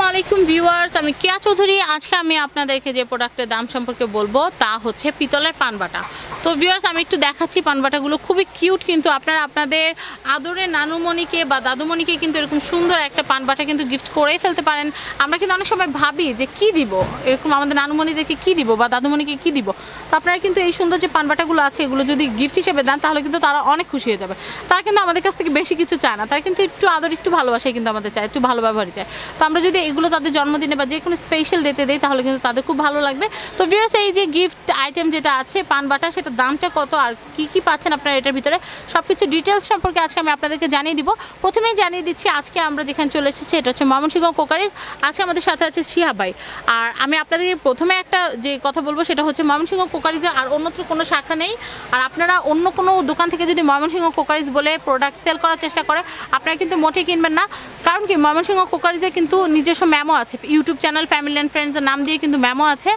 আলাইকুম ভিউয়ার্স, আমি কেয়া চৌধুরী। আজকে আমি আপনাদেরকে যে প্রোডাক্টের দাম সম্পর্কে বলবো তা হচ্ছে পিতলের পানবাটা। তো ভিউয়ার্স, আমি একটু দেখাচ্ছি পানবাটাগুলো খুবই কিউট, কিন্তু আপনারা আপনাদের আদরের নানুমণিকে বা দাদুমণিকে কিন্তু এরকম সুন্দর একটা পানবাটা কিন্তু গিফট করেই ফেলতে পারেন। আমরা কিন্তু অনেক সময় ভাবি যে কি দিব, এরকম আমাদের নানুমণিদেরকে কি দিব বা দাদুমণিকে কি দিব। তো আপনারা কিন্তু এই সুন্দর যে পানবাটাগুলো আছে এগুলো যদি গিফট হিসেবে দেন তাহলে কিন্তু তারা অনেক খুশি হয়ে যাবে। তারা কিন্তু আমাদের কাছ থেকে বেশি কিছু চায় না, তারা কিন্তু একটু আদর একটু ভালোবাসাই কিন্তু আমাদের চায়, একটু ভালো ব্যবহারই চায়। তো আমরা যদি এগুলো তাদের জন্মদিনে বা যে কোনো স্পেশাল ডেতে দেই তাহলে কিন্তু তাদের খুব ভালো লাগবে। তো ভিউয়ার্স, এই যে গিফট আইটেম যেটা আছে পানবাটা, সেটা দামটা কত আর কি কি পাচ্ছেন আপনারা এটার ভিতরে সব কিছু ডিটেলস সম্পর্কে আজকে আমি আপনাদেরকে জানিয়ে দিব। প্রথমেই জানিয়ে দিচ্ছি আজকে আমরা যেখানে চলে এসেছি এটা হচ্ছে ময়মনসিংহ কোকারিজ। আজকে আমাদের সাথে আছে শিহাব ভাই। আর আমি আপনাদেরকে প্রথমে একটা যে কথা বলবো সেটা হচ্ছে ময়মনসিংহ কোকারিজে আর অন্যত্র কোনো শাখা নেই। আর আপনারা অন্য কোনো দোকান থেকে যদি ময়মনসিংহ কোকারিজ বলে প্রোডাক্ট সেল করার চেষ্টা করে আপনারা কিন্তু মোটেই কিনবেন না। কারণ কি, ময়মনসিংহ কোকারিজে কিন্তু নিজস্ব ম্যামো আছে, ইউটিউব চ্যানেল ফ্যামিলি অ্যান্ড ফ্রেন্ডসের নাম দিয়ে কিন্তু ম্যামো আছে।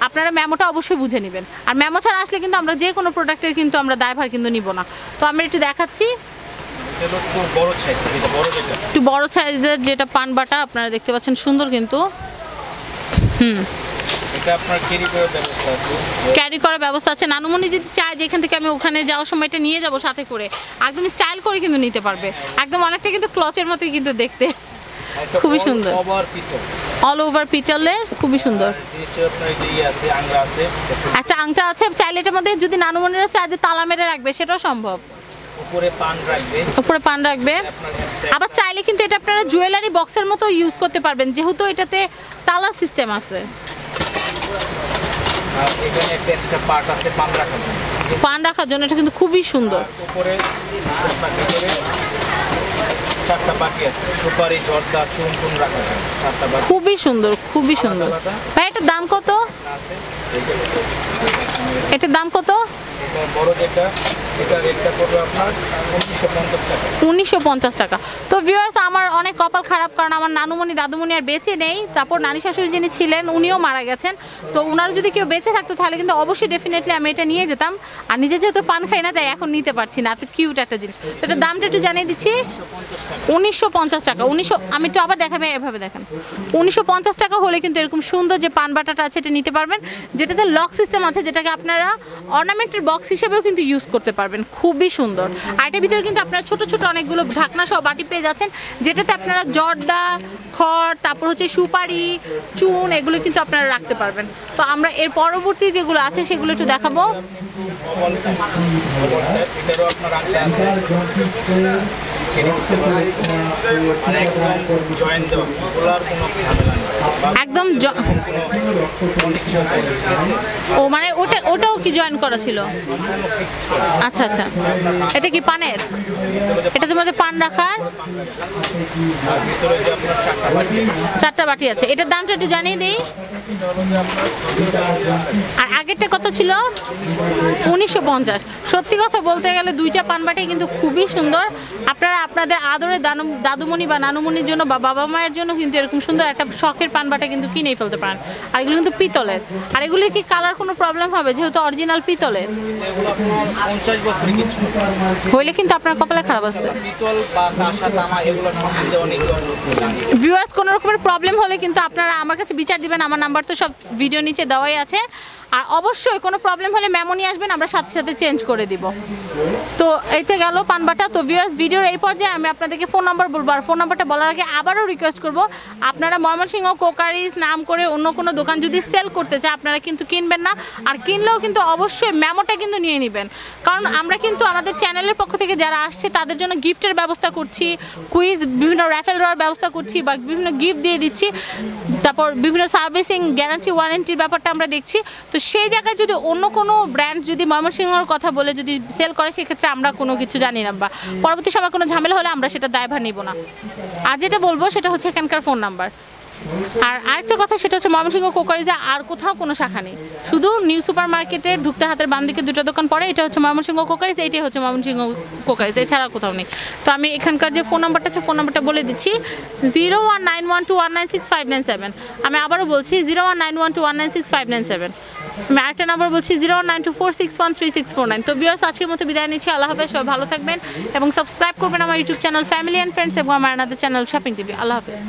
আপনারা ম্যামোটা অবশ্যই বুঝে নেবেন। আর ম্যামো ছাড়া আসলে কিন্তু আমরা যে কোনো প্রোডাক্টের কিন্তু আমরা দায়ভার কিন্তু নিব না। তো আমরা একটু দেখাচ্ছি, একটু বড় সাইজের যেটা পানবাটা আপনারা দেখতে পাচ্ছেন, সুন্দর কিন্তু। ক্যারি করার ব্যবস্থা আছে। নানুমণি যদি চায় যে এখান থেকে আমি ওখানে যাওয়ার সময় এটা নিয়ে যাবো সাথে করে, একদম স্টাইল করে কিন্তু নিতে পারবে। একদম অনেকটা কিন্তু ক্লচের মতোই কিন্তু দেখতে, খুবই সুন্দর। অল ওভার পিতলের, খুবই সুন্দর। একটা আংটা আছে, চাইলে এটার মধ্যে যদি নানুমণিরা চায় যে তালা মেরে রাখবে সেটাও সম্ভব। উপরে পান রাখবে। আবার চাইলে কিন্তু এটা আপনারা জুয়েলারি বক্সের মতো ইউজ করতে পারবেন, যেহেতু এটাতে তালা সিস্টেম আছে। পান রাখার জন্য এটা কিন্তু খুবই সুন্দর। খুবই সুন্দর, খুবই সুন্দর। ভাই এটার দাম কত? এটার দাম কত? $1950 টাকা। তো ভিউয়ার্স, আমার অনেক কপাল খারাপ, কারণ আমার নানুমণি দাদুমণি আর বেঁচে নেই। তারপর নানি শাশুড়ি যিনি ছিলেন উনিও মারা গেছেন। তো ওনারা যদি কেউ বেঁচে থাকতো তাহলে কিন্তু অবশ্যই ডেফিনেটলি আমি এটা নিয়ে যেতাম। আর নিজে যেহেতু পান খাই না তাই এখন নিতে পারছি না। এত কিউট একটা জিনিস। তো এটার দামটা একটু জানিয়ে দিচ্ছি, $1950 টাকা। আমি একটু আবার দেখাবে, এভাবে দেখেন। $1950 টাকা হলে কিন্তু এরকম সুন্দর যে পান বাটাটা আছে এটা নিতে পারবেন, যেটাতে লক সিস্টেম আছে, যেটাকে আপনারা অর্নামেন্টের বক্স হিসেবেও কিন্তু ইউজ করতে পারবেন। খুবই সুন্দর। আর এটার ভিতরে কিন্তু আপনারা ছোট ছোট অনেকগুলো ঢাকনা সহ বাটি পেয়ে যাচ্ছেন, যেটাতে আপনারা জর্দা, খড়, তারপর হচ্ছে সুপারি, চুন, এগুলো কিন্তু আপনারা রাখতে পারবেন। তো আমরা এর পরবর্তী যেগুলো আছে সেগুলো একটু দেখাবো। একদম ও মানে ওটাও কি জয়েন করা ছিল? আচ্ছা আচ্ছা, এটা কি পানের? এটা তোমাদের পান রাখার 4টা বাটি আছে। এটার দামটা একটু জানিয়ে দিই। আর আগেরটা কত ছিল? 1950। সত্যি কথা বলতে গেলে দুইটা পানবাটাই কিন্তু খুবই সুন্দর। আপনারা আপনাদের আদরের দাদুমণি বা নানুমণির জন্য বা বাবা মায়ের জন্য কিন্তু এরকম সুন্দর একটা শখের পানবাটা কিন্তু কিনেই ফেলতে পারেন। আর এগুলো কিন্তু পিতলের। আর এগুলির কি কালার কোনো প্রবলেম হবে? যেহেতু অরিজিনাল পিতলের হইলে কিন্তু আপনার কপালে খারাপ আসবে। ভিউয়ার্স, কোনো রকমের প্রবলেম হলে কিন্তু আপনারা আমার কাছে বিচার দিবেন। আমার নাম্বার তো সব ভিডিও নিচে দেওয়াই আছে। আর অবশ্যই কোনো প্রবলেম হলে মেমো নিয়ে আসবেন, আমরা সাথে সাথে চেঞ্জ করে দিব। তো এইটা গেল পানবাটা। তো ভিউয়ার্স, ভিডিওর এই পর্যায়ে আমি আপনাদেরকে ফোন নাম্বার বলবো। আর ফোন নাম্বারটা বলার আগে আবারও রিকোয়েস্ট করব, আপনারা ময়মনসিংহ কোকারিজ নাম করে অন্য কোনো দোকান যদি সেল করতে চায় আপনারা কিন্তু কিনবেন না। আর কিনলেও কিন্তু অবশ্যই মেমোটা কিন্তু নিয়ে নেবেন, কারণ আমরা কিন্তু আমাদের চ্যানেলের পক্ষ থেকে যারা আসছে তাদের জন্য গিফটের ব্যবস্থা করছি, কুইজ, বিভিন্ন র্যাফেল দেওয়ার ব্যবস্থা করছি বা বিভিন্ন গিফট দিয়ে দিচ্ছি। তারপর বিভিন্ন সার্ভিসিং, গ্যারান্টি, ওয়ারেন্টির ব্যাপারটা আমরা দেখছি। তো সেই জায়গায় যদি অন্য কোনো ব্র্যান্ড যদি ময়মনসিংহর কথা বলে যদি সেল করে সেক্ষেত্রে আমরা কোনো কিছু জানি না, বা পরবর্তী সময় কোনো ঝামেলা হলে আমরা সেটা দায়ভার নিব না। আর যেটা বলবো সেটা হচ্ছে এখানকার ফোন নাম্বার। আর আরেকটা কথা, সেটা হচ্ছে ময়মনসিংহ কোকারিজে আর কোথাও কোনো শাখা নেই, শুধু নিউ সুপার মার্কেটে ঢুকতে হাতের বাম দিকে দুটো দোকান পড়ে, এটা হচ্ছে ময়মনসিংহ কোকারিজ, এইটাই হচ্ছে ময়মনসিংহ কোকারিজ, এছাড়া কোথাও নেই। তো আমি এখানকার যে ফোন নাম্বারটা আছে ফোন নাম্বারটা বলে দিচ্ছি, 019121965997। আমি আবারও বলছি 019121965997। আমি আরেকটা নাম্বার বলছি 0192461369। তো ভিউয়ার্স, আজকের মতো বিদায় নিচ্ছি। আল্লাহ হাফেজ, সবাই ভালো থাকবেন এবং সাবস্ক্রাইব করবেন আমার YouTube channel family and friends এবং আমার আনাদের চ্যানেল শপিং টিভি। আল্লাহ হাফেজ।